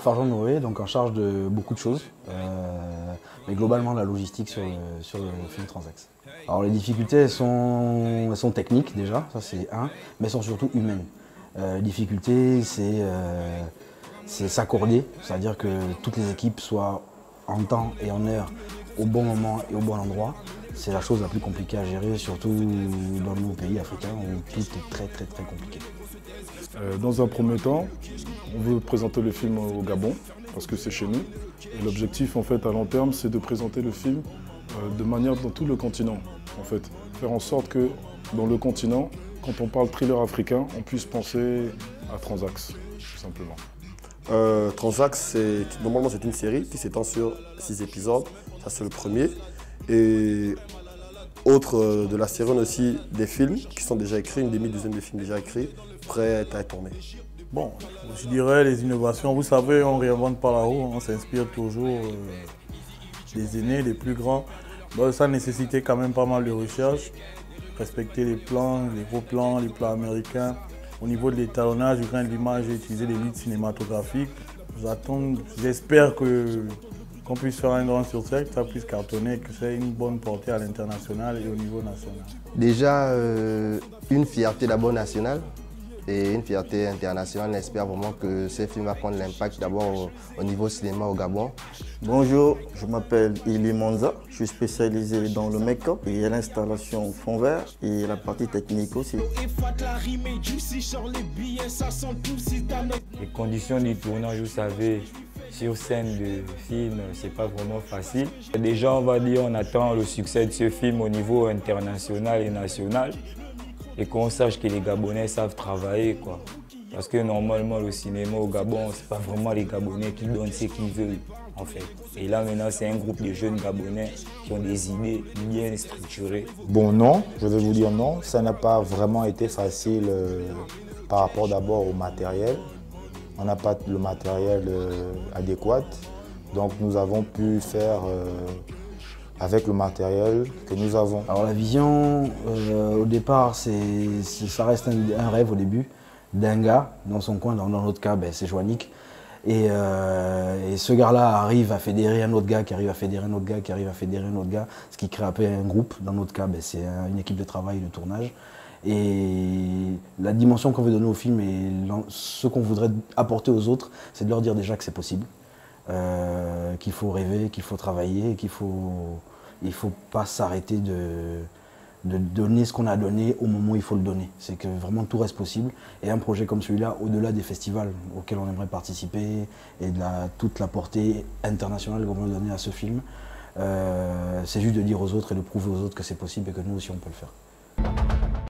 Farjan Noé, donc en charge de beaucoup de choses, mais globalement la logistique sur le film Transax. Alors les difficultés, elles sont techniques déjà, ça c'est un, mais elles sont surtout humaines. Les difficultés, c'est s'accorder, c'est-à-dire que toutes les équipes soient en temps et en heure, au bon moment et au bon endroit. C'est la chose la plus compliquée à gérer, surtout dans nos pays africains où tout est très compliqué. Dans un premier temps, on veut présenter le film au Gabon, parce que c'est chez nous. Et l'objectif, en fait, à long terme, c'est de présenter le film de manière dans tout le continent. En fait, faire en sorte que dans le continent, quand on parle thriller africain, on puisse penser à Transax, tout simplement. Transax, normalement c'est une série qui s'étend sur 6 épisodes, ça c'est le premier. Et autre de la série, on a aussi des films qui sont déjà écrits, une demi-douzaine de films déjà écrits, prêts à être tournés. Bon, je dirais les innovations, vous savez, on ne réinvente pas la roue, on s'inspire toujours des aînés, des plus grands. Bon, ça nécessitait quand même pas mal de recherche, respecter les plans, les gros plans, les plans américains. Au niveau de l'étalonnage, du grain d'image, j'ai utilisé des luttes cinématographiques. J'espère qu'on puisse faire un grand succès, que ça puisse cartonner, que c'est une bonne portée à l'international et au niveau national. Déjà, une fierté d'abord nationale et une fierté internationale. On espère vraiment que ce film va prendre l'impact d'abord au niveau cinéma au Gabon. Bonjour, je m'appelle Ili Monza, je suis spécialisé dans le make-up et l'installation fond vert et la partie technique aussi. Les conditions du tournage, vous savez, sur scène de film, c'est pas vraiment facile. Déjà, on va dire, on attend le succès de ce film au niveau international et national et qu'on sache que les Gabonais savent travailler, quoi. Parce que normalement, le cinéma au Gabon, c'est pas vraiment les Gabonais qui donnent ce qu'ils veulent, en fait. Et là, maintenant, c'est un groupe de jeunes Gabonais qui ont des idées bien structurées. Bon, non, je vais vous dire non. Ça n'a pas vraiment été facile par rapport d'abord au matériel. On n'a pas le matériel adéquat. Donc, nous avons pu faire avec le matériel que nous avons. Alors la vision, au départ, ça reste un rêve au début, d'un gars dans son coin, dans notre cas, c'est Joannick. Et ce gars-là arrive à fédérer un autre gars, qui arrive à fédérer un autre gars, qui arrive à fédérer un autre gars, ce qui crée un peu un groupe. Dans notre cas, c'est une équipe de travail, de tournage. Et la dimension qu'on veut donner au film et ce qu'on voudrait apporter aux autres, c'est de leur dire déjà que c'est possible, qu'il faut rêver, qu'il faut travailler, et qu'il faut pas s'arrêter de donner ce qu'on a donné au moment où il faut le donner. C'est que vraiment tout reste possible. Et un projet comme celui-là, au-delà des festivals auxquels on aimerait participer et de toute la portée internationale qu'on veut donner à ce film, c'est juste de dire aux autres et de prouver aux autres que c'est possible et que nous aussi on peut le faire.